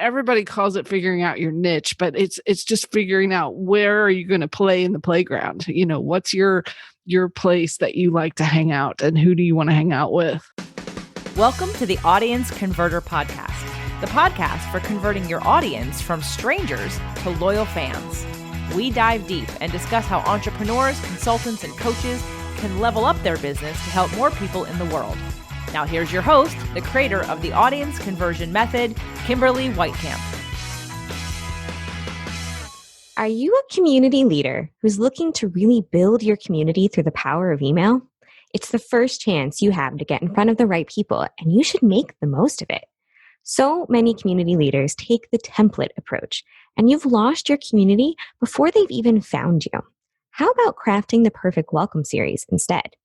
everybody calls it figuring out your niche, but it's just figuring out where are you going to play in the playground? What's your place that you like to hang out, and who do you want to hang out with? Welcome to the Audience Converter Podcast, the podcast for converting your audience from strangers to loyal fans. We dive deep and discuss how entrepreneurs, consultants, and coaches can level up their business to help more people in the world. Now here's your host, the creator of the Audience Conversion Method, Kimberly Whitecamp. Are you a community leader who's looking to really build your community through the power of email? It's the first chance you have to get in front of the right people, and you should make the most of it. So many community leaders take the template approach, and you've lost your community before they've even found you. How about crafting the perfect welcome series instead?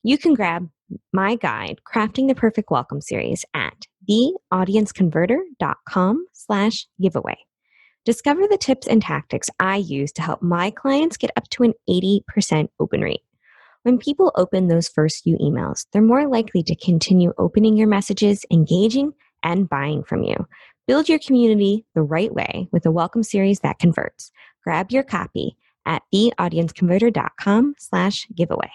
You can grab my guide, Crafting the Perfect Welcome Series, at theaudienceconverter.com/giveaway. Discover the tips and tactics I use to help my clients get up to an 80% open rate. When people open those first few emails, they're more likely to continue opening your messages, engaging, and buying from you. Build your community the right way with a welcome series that converts. Grab your copy at theaudienceconverter.com/giveaway.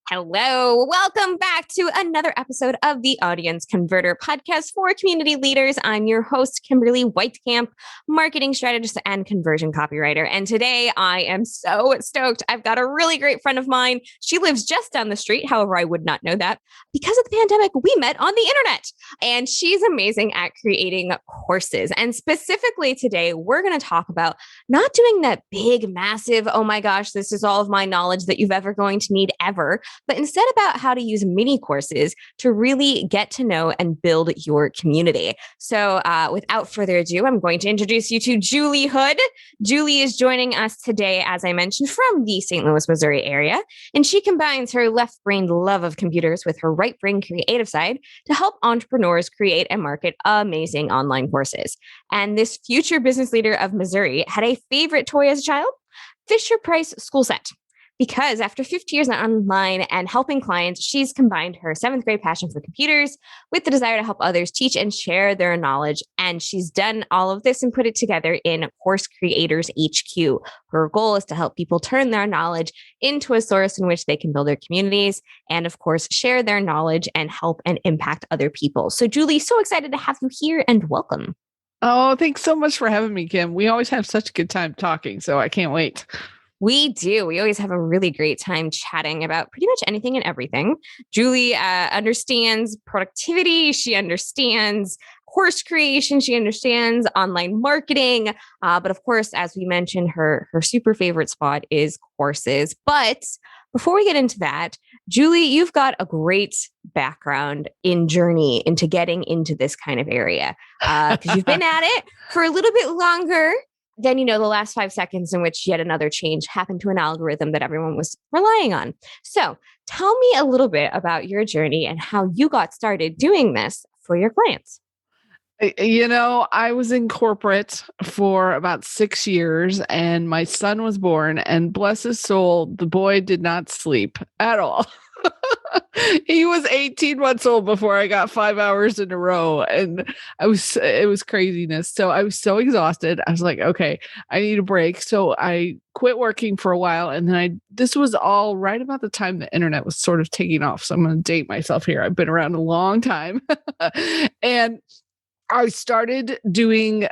Hello, welcome back to another episode of the Audience Converter Podcast for community leaders. I'm your host, Kimberly Whitecamp, marketing strategist and conversion copywriter. And today I am so stoked. I've got a really great friend of mine. She lives just down the street. However, I would not know that. Because of the pandemic, we met on the internet. And she's amazing at creating courses. And specifically today, we're going to talk about not doing that big, massive, oh my gosh, this is all of my knowledge that you've ever going to need ever, but instead about how to use mini courses to really get to know and build your community. So without further ado, I'm going to introduce you to Julie Hood. Julie is joining us today, as I mentioned, from the St. Louis, Missouri area, and she combines her left-brained love of computers with her right-brain creative side to help entrepreneurs create and market amazing online courses. And this future business leader of Missouri had a favorite toy as a child, Fisher-Price School Set. Because after 50 years online and helping clients, she's combined her 7th grade passion for computers with the desire to help others teach and share their knowledge. And she's done all of this and put it together in Course Creators HQ. Her goal is to help people turn their knowledge into a source in which they can build their communities and, of course, share their knowledge and help and impact other people. So, Julie, so excited to have you here and welcome. Oh, thanks so much for having me, Kim. We always have such a good time talking, so I can't wait. We do. We always have a really great time chatting about pretty much anything and everything. Julie understands productivity. She understands course creation. She understands online marketing. But of course, as we mentioned, her super favorite spot is courses. But before we get into that, Julie, you've got a great background in journey into getting into this kind of area because you've been at it for a little bit longer than, the last 5 seconds in which yet another change happened to an algorithm that everyone was relying on. So tell me a little bit about your journey and how you got started doing this for your clients. I was in corporate for about 6 years and my son was born, and bless his soul, the boy did not sleep at all. He was 18 months old before I got 5 hours in a row, and it was craziness. So I was so exhausted. I was like, okay, I need a break. So I quit working for a while. And then this was all right about the time the internet was sort of taking off. So I'm going to date myself here. I've been around a long time. And I started doing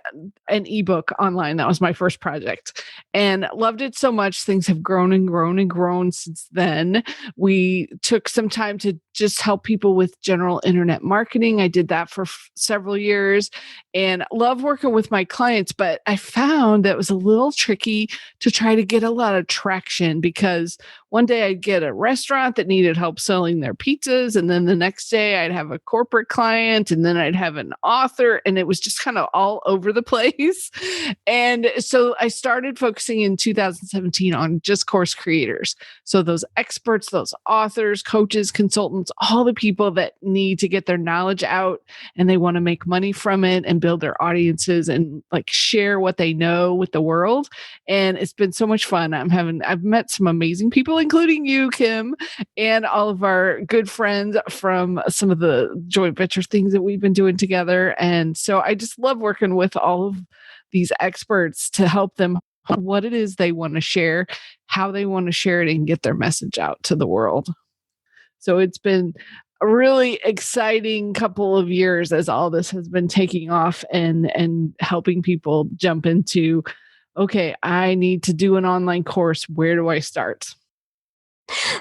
an ebook online. That was my first project and loved it so much. Things have grown and grown and grown since then. We took some time to just help people with general internet marketing. I did that for several years and love working with my clients, but I found that it was a little tricky to try to get a lot of traction because one day I'd get a restaurant that needed help selling their pizzas. And then the next day I'd have a corporate client, and then I'd have an author, and it was just kind of all over the place. And so I started focusing in 2017 on just course creators. So those experts, those authors, coaches, consultants, all the people that need to get their knowledge out and they want to make money from it and build their audiences and like share what they know with the world. And it's been so much fun. I've met some amazing people including you, Kim, and all of our good friends from some of the joint venture things that we've been doing together. And so I just love working with all of these experts to help them what it is they want to share, how they want to share it, and get their message out to the world. So it's been a really exciting couple of years as all this has been taking off and helping people jump into, okay, I need to do an online course. Where do I start?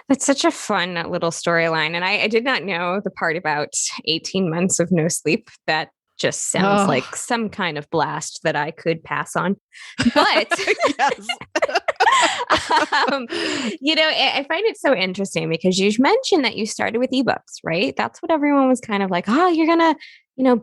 That's such a fun little storyline. And I did not know the part about 18 months of no sleep. That just sounds like some kind of blast that I could pass on. But yes. I find it so interesting because you mentioned that you started with ebooks, right? That's what everyone was kind of like, oh, you're going to,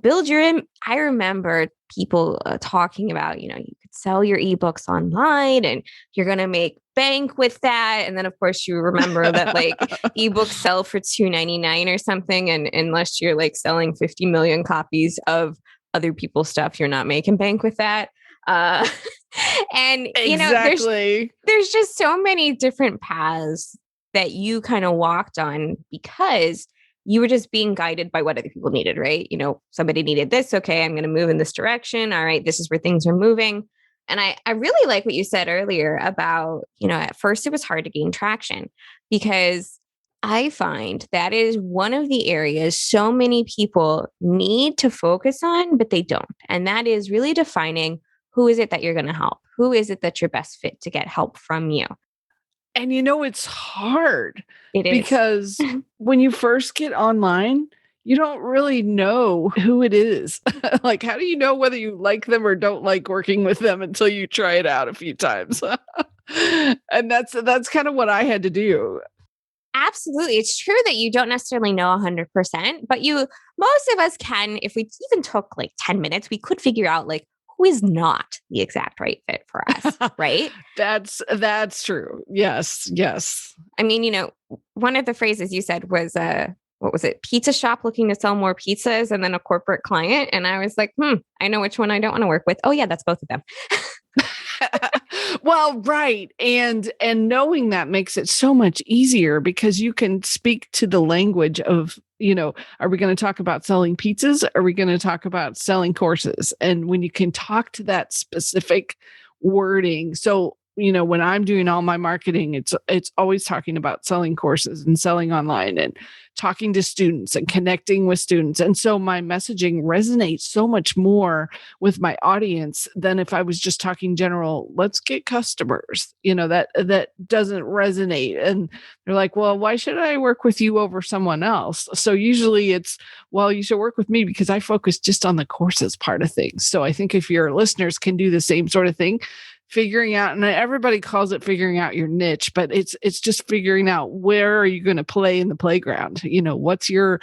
build your, I remember people talking about, you could sell your ebooks online and you're going to make bank with that. And then of course you remember that like ebooks sell for $2.99 or something. And unless you're like selling 50 million copies of other people's stuff, you're not making bank with that. And exactly. There's just so many different paths that you kind of walked on because you were just being guided by what other people needed, right? Somebody needed this. Okay, I'm going to move in this direction. All right, this is where things are moving. And I really like what you said earlier about, at first it was hard to gain traction because I find that is one of the areas so many people need to focus on, but they don't. And that is really defining who is it that you're going to help? Who is it that you're best fit to get help from you? And it's hard. It is. Because when you first get online, you don't really know who it is. Like, how do you know whether you like them or don't like working with them until you try it out a few times? And that's kind of what I had to do. Absolutely. It's true that you don't necessarily know 100%, but most of us can, if we even took like 10 minutes, we could figure out like who is not the exact right fit for us, right? That's true. Yes. I mean, one of the phrases you said was, what was it? Pizza shop looking to sell more pizzas and then a corporate client. And I was like, I know which one I don't want to work with. Oh yeah, that's both of them. Well, right. And knowing that makes it so much easier because you can speak to the language of, are we going to talk about selling pizzas? Are we going to talk about selling courses? And when you can talk to that specific wording. So, when I'm doing all my marketing, it's always talking about selling courses and selling online and talking to students and connecting with students. And so my messaging resonates so much more with my audience than if I was just talking general, let's get customers, that doesn't resonate. And they're like, well, why should I work with you over someone else? So usually it's, well, you should work with me because I focus just on the courses part of things. So I think if your listeners can do the same sort of thing, figuring out, and everybody calls it figuring out your niche, but it's just figuring out where are you going to play in the playground? What's your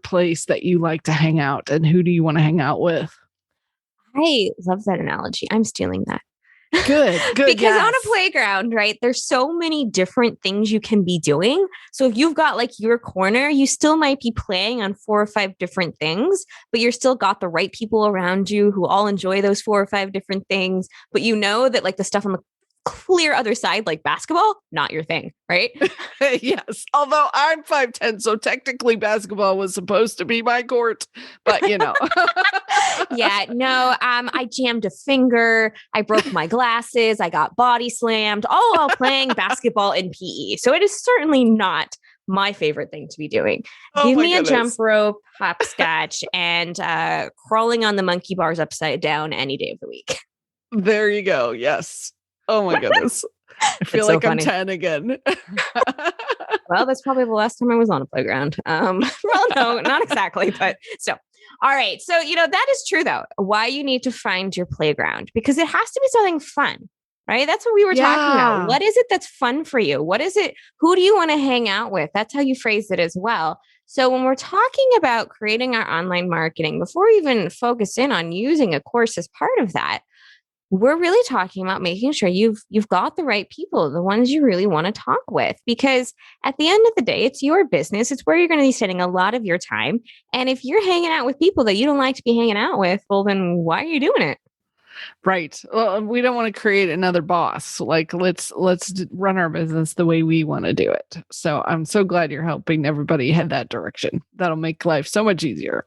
place that you like to hang out and who do you want to hang out with? I love that analogy. I'm stealing that. Good. Because yes. on a playground, right, there's so many different things you can be doing. So if you've got like your corner, you still might be playing on 4 or 5 different things, but you're still got the right people around you who all enjoy those 4 or 5 different things. But you know that like the stuff on the clear other side, like basketball, not your thing, right? Yes. Although I'm 5'10", so technically basketball was supposed to be my court, but Yeah, no, I jammed a finger, I broke my glasses, I got body slammed, all while playing basketball in PE. So it is certainly not my favorite thing to be doing. Give me a jump rope, hopscotch, and crawling on the monkey bars upside down any day of the week. There you go. Yes. Oh my goodness. I feel like I'm 10 again. Well, that's probably the last time I was on a playground. Well, no, not exactly, but still. All right. So, that is true though. Why you need to find your playground, because it has to be something fun, right? That's what we were talking about. What is it that's fun for you? What is it? Who do you want to hang out with? That's how you phrase it as well. So when we're talking about creating our online marketing, before we even focus in on using a course as part of that, we're really talking about making sure you've got the right people, the ones you really want to talk with, because at the end of the day, it's your business. It's where you're going to be spending a lot of your time. And if you're hanging out with people that you don't like to be hanging out with, well, then why are you doing it? Right. Well, we don't want to create another boss. Like let's run our business the way we want to do it. So I'm so glad you're helping everybody head that direction. That'll make life so much easier.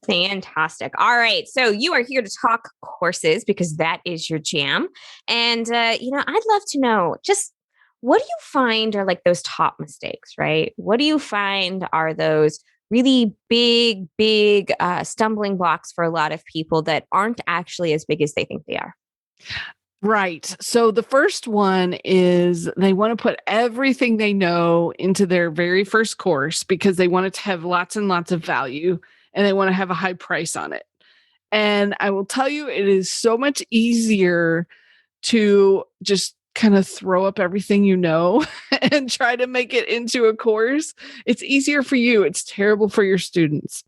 Fantastic. All right. So you are here to talk courses because that is your jam. And, I'd love to know just what do you find are like those top mistakes, right? What do you find are those really big stumbling blocks for a lot of people that aren't actually as big as they think they are? Right. So the first one is they want to put everything they know into their very first course because they want it to have lots and lots of value and they want to have a high price on it. And I will tell you, it is so much easier to just kind of throw up everything you know and try to make it into a course. It's easier for you. It's terrible for your students.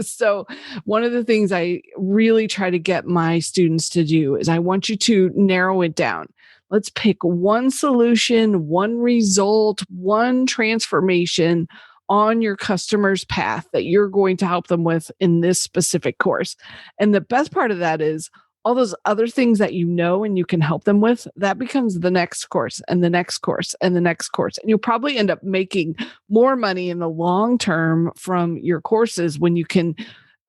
So, one of the things I really try to get my students to do is I want you to narrow it down. Let's pick one solution, one result, one transformation on your customer's path that you're going to help them with in this specific course. And the best part of that is all those other things that you know and you can help them with, that becomes the next course and the next course and the next course. And you'll probably end up making more money in the long term from your courses when you can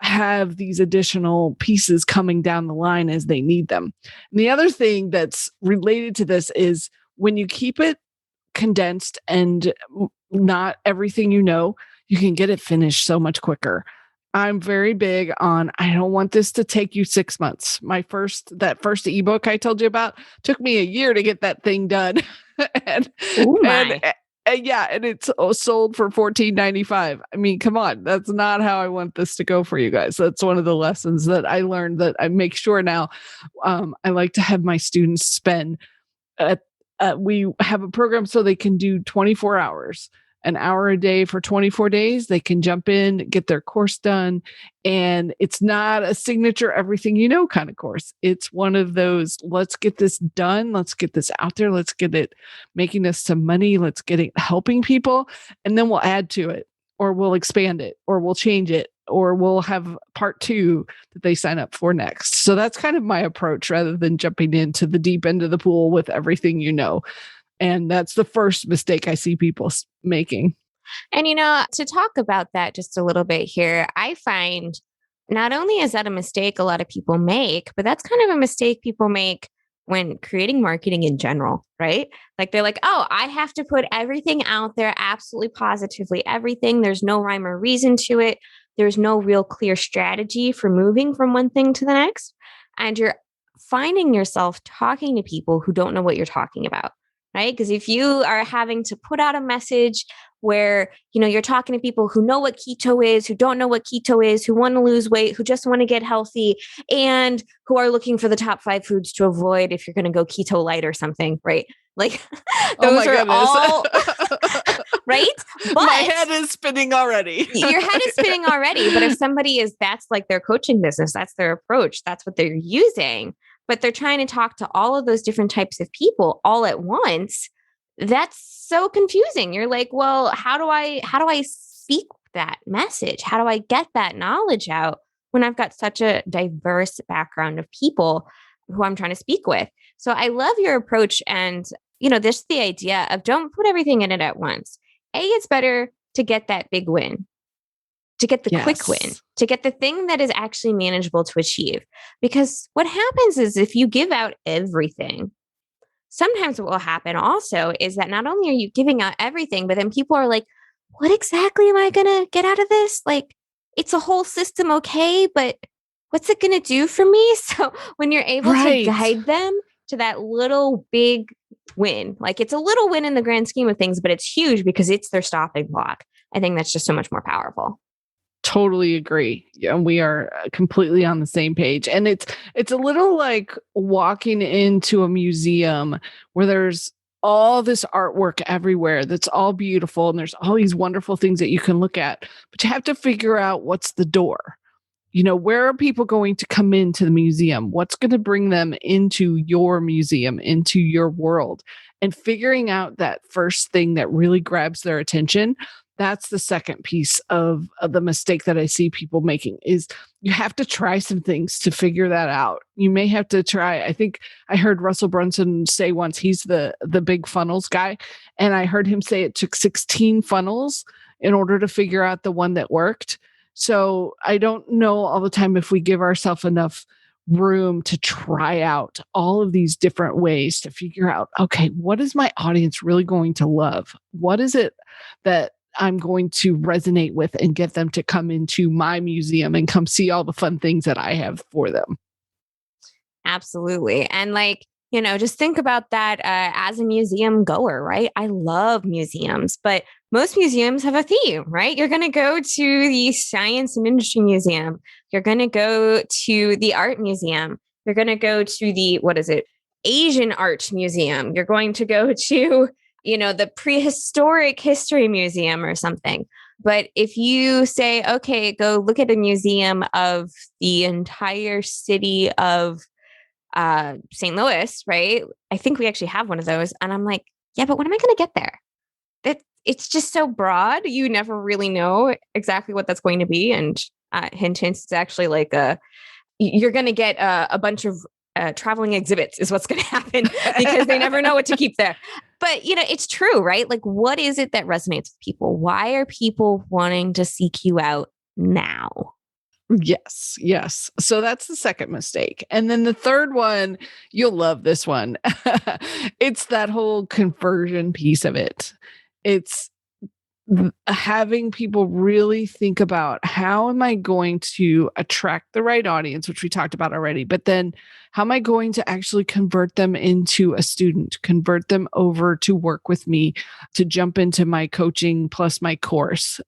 have these additional pieces coming down the line as they need them. And the other thing that's related to this is when you keep it condensed and not everything you know, you can get it finished so much quicker. I'm very big on, I don't want this to take you 6 months. That first ebook I told you about took me a year to get that thing done. and, Oh and, my. and it's sold for $14.95. I mean, come on, that's not how I want this to go for you guys. That's one of the lessons that I learned that I make sure now. I like to have my students spend we have a program so they can do 24 hours, an hour a day for 24 days. They can jump in, get their course done. And it's not a signature everything you know kind of course. It's one of those, let's get this done. Let's get this out there. Let's get it making us some money. Let's get it helping people. And then we'll add to it, or we'll expand it, or we'll change it, or we'll have part 2 that they sign up for next. So that's kind of my approach rather than jumping into the deep end of the pool with everything you know. And that's the first mistake I see people making. And, to talk about that just a little bit here, I find not only is that a mistake a lot of people make, but that's kind of a mistake people make when creating marketing in general, right? Like they're like, oh, I have to put everything out there, absolutely positively everything. There's no rhyme or reason to it. There's no real clear strategy for moving from one thing to the next. And you're finding yourself talking to people who don't know what you're talking about, right? Because if you are having to put out a message where, you're talking to people who know what keto is, who don't know what keto is, who want to lose weight, who just want to get healthy, and who are looking for the top 5 foods to avoid if you're going to go keto light or something, right? Like those are all right. But my head is spinning already. Your head is spinning already. But if somebody that's like their coaching business, that's their approach, that's what they're using, but they're trying to talk to all of those different types of people all at once, that's so confusing. You're like, well, how do I speak that message? How do I get that knowledge out when I've got such a diverse background of people who I'm trying to speak with? So I love your approach. And, this the idea of don't put everything in it at once. It's better to get that big win, to get the quick win, to get the thing that is actually manageable to achieve. Because what happens is if you give out everything, sometimes what will happen also is that not only are you giving out everything, but then people are like, what exactly am I going to get out of this? Like, it's a whole system, okay, but what's it going to do for me? So when you're able to guide them to that little big win, like it's a little win in the grand scheme of things, but it's huge because it's their stopping block. I think that's just so much more powerful. Totally agree. Yeah, we are completely on the same page. And it's a little like walking into a museum where there's all this artwork everywhere that's all beautiful and there's all these wonderful things that you can look at, but you have to figure out what's the door. Where are people going to come into the museum? What's going to bring them into your museum, into your world? And figuring out that first thing that really grabs their attention, that's the second piece of the mistake that I see people making is you have to try some things to figure that out. You may have to try. I think I heard Russell Brunson say once, he's the big funnels guy. And I heard him say it took 16 funnels in order to figure out the one that worked. So I don't know all the time if we give ourselves enough room to try out all of these different ways to figure out, okay, what is my audience really going to love? What is it that I'm going to resonate with and get them to come into my museum and come see all the fun things that I have for them? Absolutely. And just think about that as a museum goer, right? I love museums, but most museums have a theme, right? You're going to go to the Science and Industry Museum. You're going to go to the Art Museum. You're going to go to the, Asian Art Museum. You're going to go to, the Prehistoric History Museum or something. But if you say, okay, go look at a museum of the entire city of St. Louis, right? I think we actually have one of those. And I'm like, yeah, but when am I going to get there? It's just so broad. You never really know exactly what that's going to be. And hint, it's actually you're going to get a bunch of traveling exhibits is what's going to happen because they never know what to keep there. But, it's true, right? Like, what is it that resonates with people? Why are people wanting to seek you out now? Yes. So that's the second mistake. And then the third one, you'll love this one. It's that whole conversion piece of it. It's having people really think about, how am I going to attract the right audience, which we talked about already, but then how am I going to actually convert them into a student, convert them over to work with me, to jump into my coaching plus my course,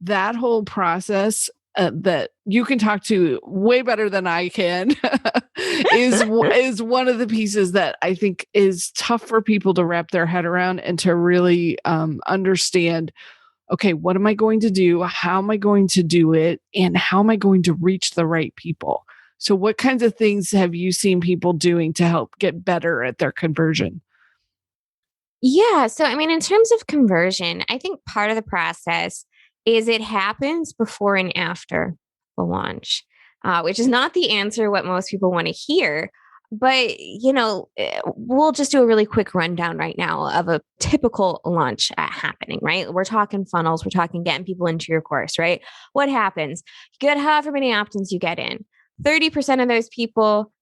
that whole process that you can talk to way better than I can is one of the pieces that I think is tough for people to wrap their head around and to really understand. Okay, what am I going to do? How am I going to do it? And how am I going to reach the right people? So what kinds of things have you seen people doing to help get better at their conversion? Yeah. So, in terms of conversion, I think part of the process is it happens before and after the launch, which is not the answer what most people want to hear. But, we'll just do a really quick rundown right now of a typical launch happening, right? We're talking funnels. We're talking getting people into your course, right? What happens? You get however many opt-ins you get in. 30% of those people,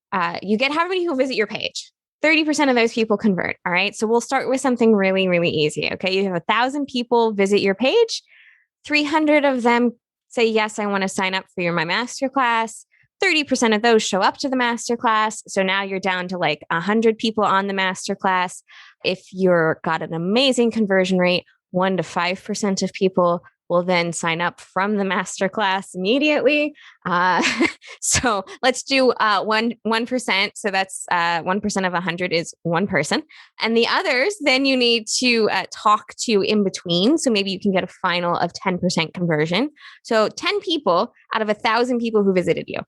you get however many who visit your page. 30% of those people convert. All right. So we'll start with something really, really easy. Okay. You have 1,000 people visit your page. 300 of them say, yes, I want to sign up for my masterclass. 30% of those show up to the masterclass. So now you're down to 100 people on the masterclass. If you're got an amazing conversion rate, 1 to 5% of people will then sign up from the masterclass immediately. So let's do 1%. So that's 1% of 100 is one person. And the others, then you need to talk to in between. So maybe you can get a final of 10% conversion. So 10 people out of 1,000 people who visited you.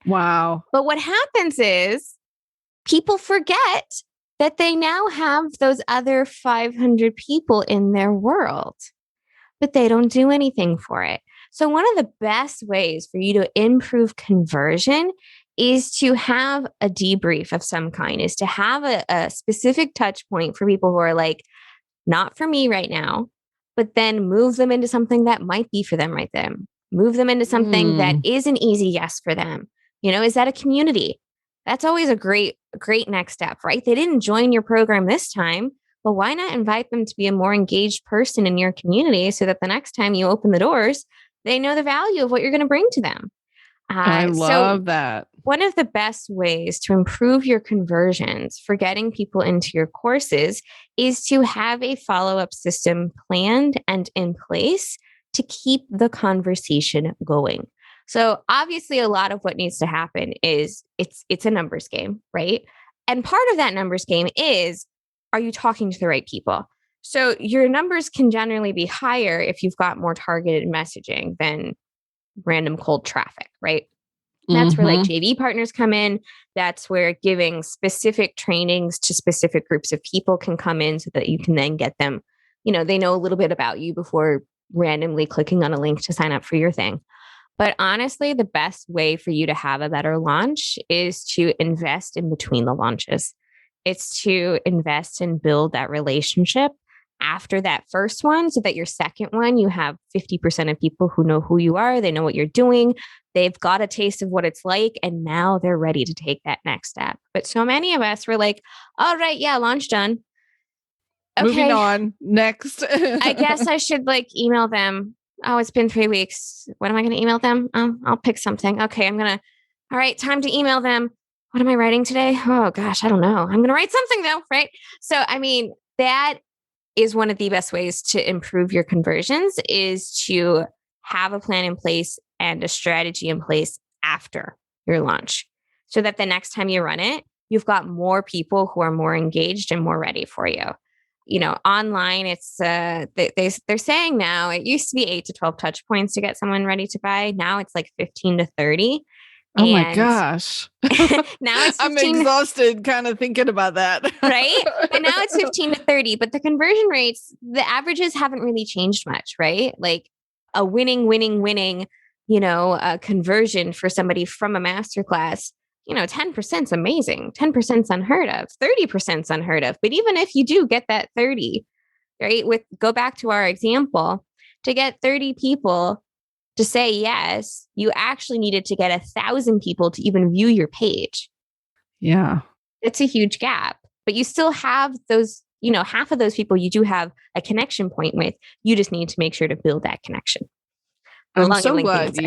Wow. But what happens is people forget that they now have those other 500 people in their world, but they don't do anything for it. So one of the best ways for you to improve conversion is to have a debrief of some kind, is to have a specific touch point for people who are not for me right now, but then move them into something that might be for them right then. Move them into something that is an easy yes for them. Is that a community? That's always a great next step, right? They didn't join your program this time, but why not invite them to be a more engaged person in your community so that the next time you open the doors, they know the value of what you're going to bring to them. I love that. One of the best ways to improve your conversions for getting people into your courses is to have a follow-up system planned and in place to keep the conversation going. So obviously a lot of what needs to happen is it's a numbers game, right? And part of that numbers game is, are you talking to the right people? So your numbers can generally be higher if you've got more targeted messaging than random cold traffic, right? That's where JV partners come in. That's where giving specific trainings to specific groups of people can come in so that you can then get them, they know a little bit about you before randomly clicking on a link to sign up for your thing. But honestly, the best way for you to have a better launch is to invest in between the launches. It's to invest and build that relationship after that first one so that your second one, you have 50% of people who know who you are. They know what you're doing. They've got a taste of what it's like. And now they're ready to take that next step. But so many of us were like, all right, yeah, launch done. Okay. Moving on. Next. I guess I should email them. Oh, it's been 3 weeks. What am I going to email them? I'll pick something. Okay, all right, time to email them. What am I writing today? Oh gosh, I don't know. I'm going to write something though, right? So, that is one of the best ways to improve your conversions is to have a plan in place and a strategy in place after your launch so that the next time you run it, you've got more people who are more engaged and more ready for you. Online, it's they're saying now it used to be 8 to 12 touch points to get someone ready to buy. Now it's like 15 to 30. Oh my gosh. Now it's 15 I'm exhausted kind of thinking about that. Right? And now it's 15 to 30, but the conversion rates, the averages haven't really changed much, right? Like a winning, conversion for somebody from a masterclass, 10% is amazing. 10% is unheard of. 30% is unheard of. But even if you do get that 30, right? Go back to our example, to get 30 people to say yes, you actually needed to get 1,000 people to even view your page. Yeah. It's a huge gap, but you still have those, half of those people you do have a connection point with. You just need to make sure to build that connection. I'm so glad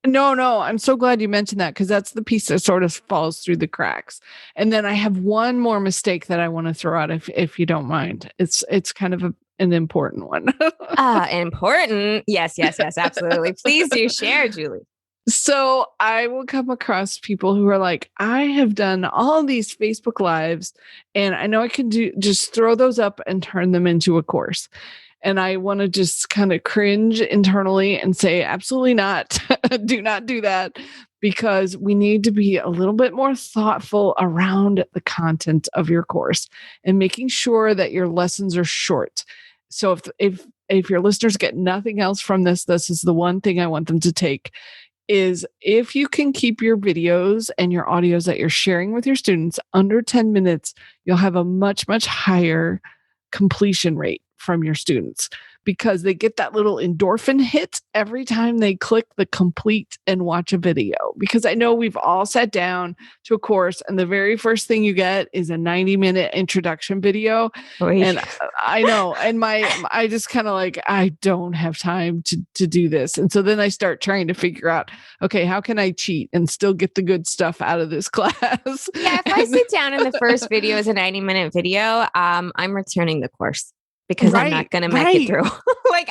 I'm so glad you mentioned that because that's the piece that sort of falls through the cracks. And then I have one more mistake that I want to throw out if you don't mind. It's kind of an important one. Important. Yes, absolutely. Please do share, Julie. So I will come across people who are like, I have done all these Facebook Lives and I know I can just throw those up and turn them into a course. And I want to just kind of cringe internally and say, absolutely not. Do not do that because we need to be a little bit more thoughtful around the content of your course and making sure that your lessons are short. So if your listeners get nothing else from this is the one thing I want them to take is if you can keep your videos and your audios that you're sharing with your students under 10 minutes, you'll have a much, much higher completion rate from your students because they get that little endorphin hit every time they click the complete and watch a video. Because I know we've all sat down to a course and the very first thing you get is a 90-minute introduction video. Oy. And I know, and I just kind of like, I don't have time to do this. And so then I start trying to figure out, okay, how can I cheat and still get the good stuff out of this class? Yeah, if I sit down and the first video is a 90-minute video, I'm returning the course. Because I'm not going to make it through.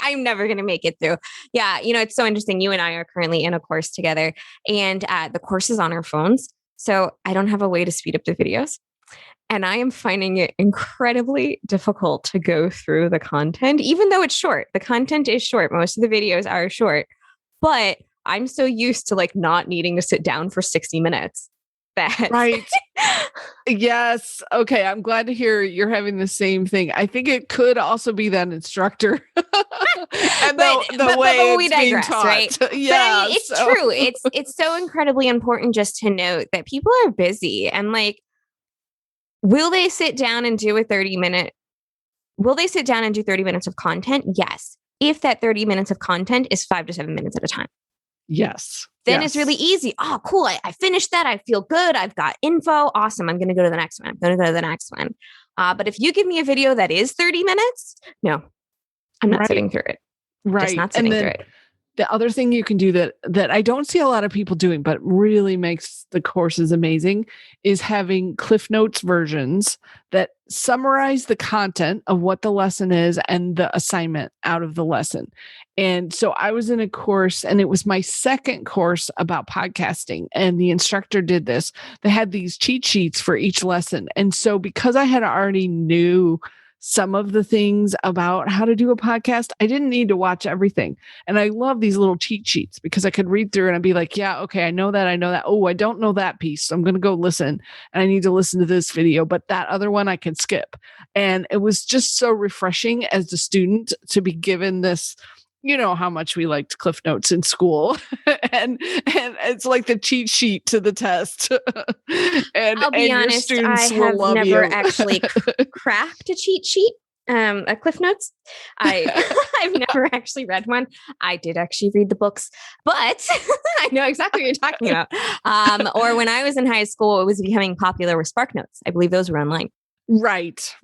I'm never going to make it through. Yeah. It's so interesting. You and I are currently in a course together and the course is on our phones. So I don't have a way to speed up the videos. And I am finding it incredibly difficult to go through the content, even though it's short. The content is short. Most of the videos are short, but I'm so used to not needing to sit down for 60 minutes. Right. Yes. Okay. I'm glad to hear you're having the same thing. I think it could also be that instructor and the way it's being taught. Right? Yeah. But it's true. It's so incredibly important just to note that people are busy and will they sit down and do 30 minutes of content? Yes. If that 30 minutes of content is 5 to 7 minutes at a time. Yes. Then it's really easy. Oh, cool. I finished that. I feel good. I've got info. Awesome. I'm going to go to the next one. But if you give me a video that is 30 minutes, no, I'm not sitting through it. Right. Just not sitting through it. The other thing you can do that I don't see a lot of people doing, but really makes the courses amazing is having Cliff Notes versions that summarize the content of what the lesson is and the assignment out of the lesson. And so I was in a course and it was my second course about podcasting and the instructor did this. They had these cheat sheets for each lesson. And so because I had already knew some of the things about how to do a podcast. I didn't need to watch everything. And I love these little cheat sheets because I could read through and I'd be like, yeah, okay, I know that. I know that. Oh, I don't know that piece. So I'm going to go listen and I need to listen to this video, but that other one I can skip. And it was just so refreshing as a student to be given this. You know how much we liked Cliff Notes in school, and it's like the cheat sheet to the test. I'll be your honest, I students will have love never you. actually cracked a cheat sheet, a Cliff Notes. I've never actually read one. I did actually read the books, but I know exactly what you're talking about. Or when I was in high school, it was becoming popular with Spark Notes. I believe those were online. Right.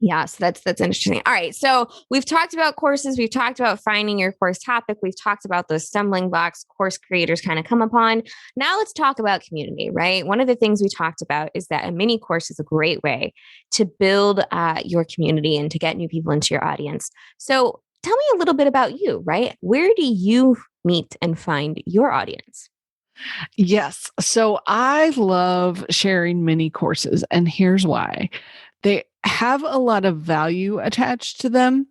Yeah, so that's interesting. All right, so we've talked about courses, we've talked about finding your course topic, we've talked about those stumbling blocks course creators kind of come upon. Now let's talk about community, right? One of the things we talked about is that a mini course is a great way to build your community and to get new people into your audience. So tell me a little bit about you, right? Where do you meet and find your audience? Yes. So I love sharing mini courses, and here's why. They have a lot of value attached to them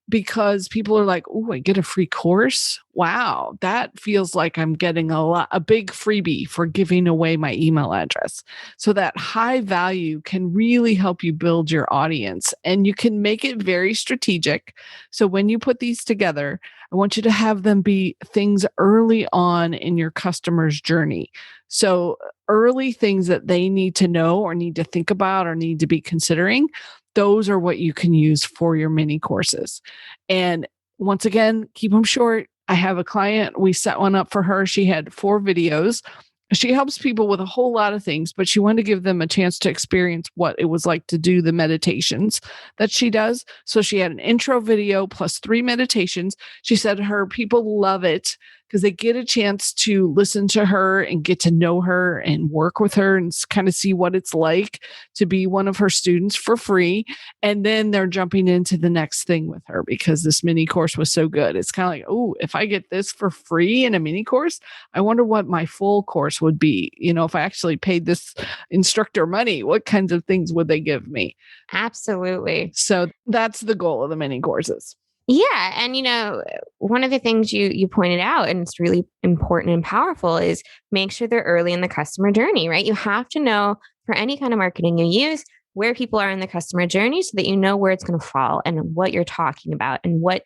because people are like, "Oh, I get a free course. Wow, that feels like I'm getting a big freebie for giving away my email address." So that high value can really help you build your audience, and you can make it very strategic. So when you put these together, I want you to have them be things early on in your customer's journey. So early things that they need to know or need to think about or need to be considering, those are what you can use for your mini courses. And once again, keep them short. I have a client, we set one up for her. She had 4 videos. She helps people with a whole lot of things, but she wanted to give them a chance to experience what it was like to do the meditations that she does. So she had an intro video plus 3 meditations. She said her people love it because they get a chance to listen to her and get to know her and work with her and kind of see what it's like to be one of her students for free. And then they're jumping into the next thing with her because this mini course was so good. It's kind of like, oh, if I get this for free in a mini course, I wonder what my full course would be. You know, if I actually paid this instructor money, what kinds of things would they give me? Absolutely. So that's the goal of the mini courses. Yeah. And, one of the things you pointed out, and it's really important and powerful, is make sure they're early in the customer journey, right? You have to know for any kind of marketing you use where people are in the customer journey so that you know where it's going to fall and what you're talking about and what,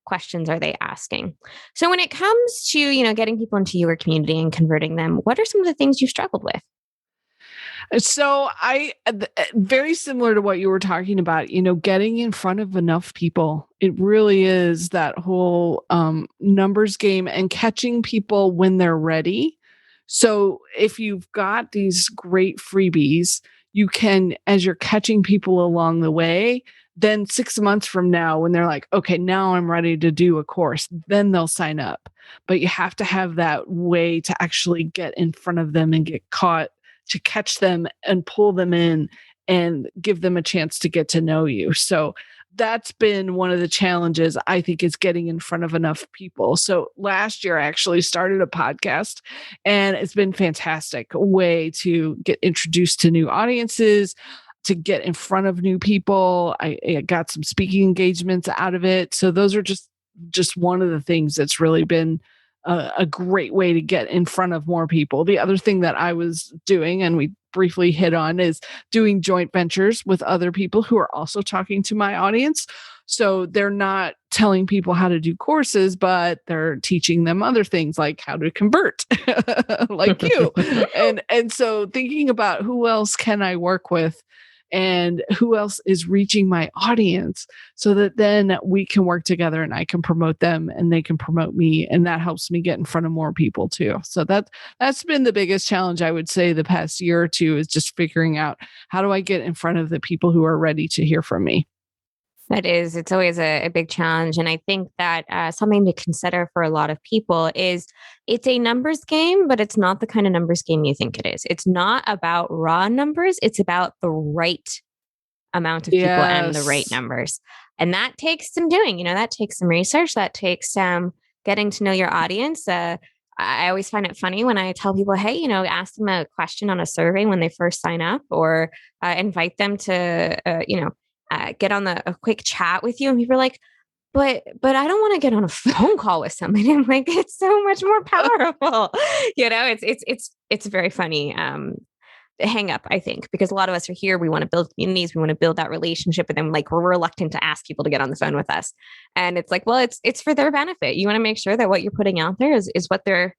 questions are they asking. So when it comes to, getting people into your community and converting them, what are some of the things you've struggled with? So very similar to what you were talking about, getting in front of enough people. It really is that whole numbers game and catching people when they're ready. So if you've got these great freebies, you can, as you're catching people along the way, then 6 months from now, when they're like, okay, now I'm ready to do a course, then they'll sign up. But you have to have that way to actually get in front of them and get caught, to catch them and pull them in and give them a chance to get to know you. So that's been one of the challenges, I think, is getting in front of enough people. So last year, I actually started a podcast, and it's been fantastic way to get introduced to new audiences, to get in front of new people. I got some speaking engagements out of it. So those are just one of the things that's really been a great way to get in front of more people. The other thing that I was doing, and we briefly hit on, is doing joint ventures with other people who are also talking to my audience. So they're not telling people how to do courses, but they're teaching them other things like how to convert, like you. And so thinking about who else can I work with and who else is reaching my audience so that then we can work together and I can promote them and they can promote me. And that helps me get in front of more people too. So that's been the biggest challenge, I would say, the past year or two, is just figuring out, how do I get in front of the people who are ready to hear from me? It's always a big challenge. And I think that something to consider for a lot of people is it's a numbers game, but it's not the kind of numbers game you think it is. It's not about raw numbers. It's about the right amount of people and the right numbers. And that takes some doing, that takes some research, that takes some getting to know your audience. I always find it funny when I tell people, hey, ask them a question on a survey when they first sign up, or invite them to, get on a quick chat with you, and people are like, but I don't want to get on a phone call with somebody. I'm like, it's so much more powerful. It's very funny. Hang up, I think, because a lot of us are here. We want to build communities. We want to build that relationship. And then like, we're reluctant to ask people to get on the phone with us. And it's like, well, it's for their benefit. You want to make sure that what you're putting out there is what they're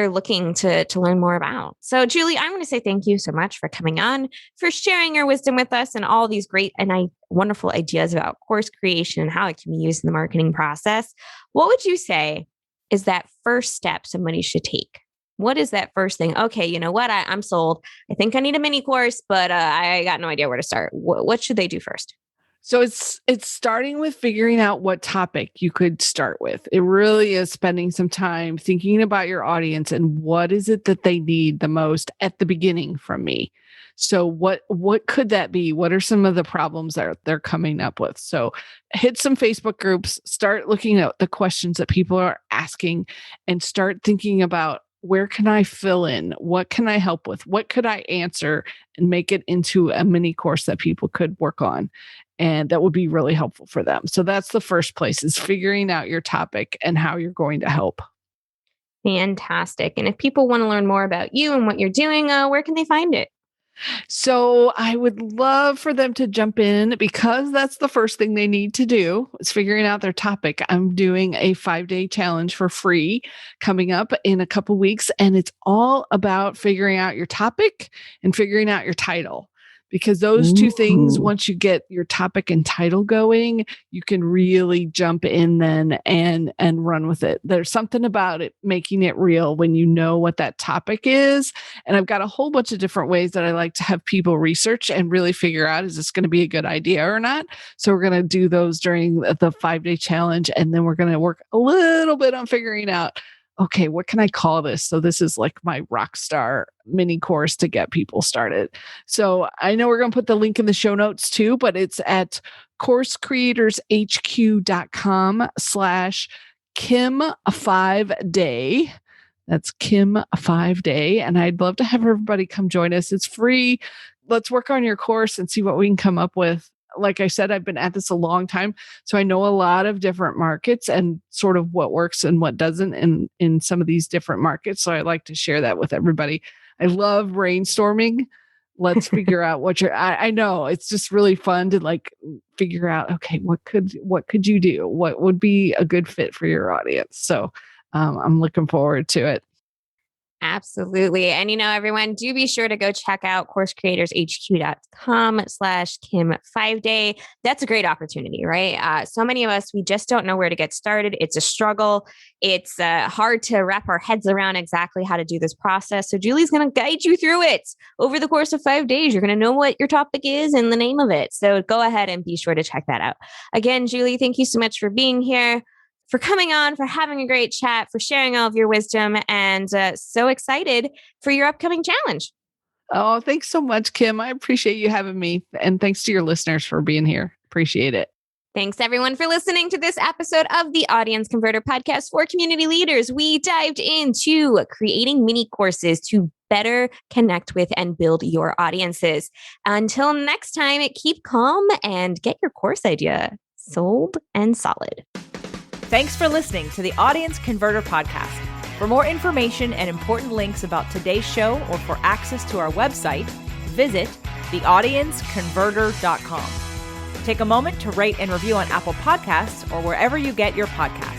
looking to learn more about. So Julie, I'm going to say thank you so much for coming on, for sharing your wisdom with us and all these great and wonderful ideas about course creation and how it can be used in the marketing process. What would you say is that first step somebody should take? What is that first thing? Okay, you know what? I'm sold. I think I need a mini course, but I got no idea where to start. What should they do first? So it's starting with figuring out what topic you could start with. It really is spending some time thinking about your audience and what is it that they need the most at the beginning from me. So what could that be? What are some of the problems that they're coming up with? So hit some Facebook groups, start looking at the questions that people are asking, and start thinking about, where can I fill in? What can I help with? What could I answer and make it into a mini course that people could work on? And that would be really helpful for them. So that's the first place, is figuring out your topic and how you're going to help. Fantastic. And if people want to learn more about you and what you're doing, where can they find it? So I would love for them to jump in, because that's the first thing they need to do, is figuring out their topic. I'm doing a 5-day challenge for free coming up in a couple weeks. And it's all about figuring out your topic and figuring out your title. Because those two things, once you get your topic and title going, you can really jump in then and run with it. There's something about it, making it real, when you know what that topic is. And I've got a whole bunch of different ways that I like to have people research and really figure out, is this going to be a good idea or not? So we're going to do those during the 5-day challenge. And then we're going to work a little bit on figuring out, okay, what can I call this? So this is like my rock star mini course to get people started. So I know we're going to put the link in the show notes too, but it's at coursecreatorshq.com/Kim5day. That's Kim5day. And I'd love to have everybody come join us. It's free. Let's work on your course and see what we can come up with. Like I said, I've been at this a long time, so I know a lot of different markets and sort of what works and what doesn't in some of these different markets. So I like to share that with everybody. I love brainstorming. Let's figure out what I know it's just really fun to like figure out, okay, what could you do? What would be a good fit for your audience? So I'm looking forward to it. Absolutely. And, everyone, do be sure to go check out coursecreatorshq.com/Kim5day. That's a great opportunity, right? So many of us, we just don't know where to get started. It's a struggle. It's hard to wrap our heads around exactly how to do this process. So Julie's going to guide you through it over the course of 5 days. You're going to know what your topic is and the name of it. So go ahead and be sure to check that out. Again, Julie, thank you so much for being here, for coming on, for having a great chat, for sharing all of your wisdom, and so excited for your upcoming challenge. Oh, thanks so much, Kim. I appreciate you having me. And thanks to your listeners for being here. Appreciate it. Thanks, everyone, for listening to this episode of the Audience Converter podcast for community leaders. We dived into creating mini courses to better connect with and build your audiences. Until next time, keep calm and get your course idea sold and solid. Thanks for listening to the Audience Converter podcast. For more information and important links about today's show, or for access to our website, visit theaudienceconverter.com. Take a moment to rate and review on Apple Podcasts or wherever you get your podcasts.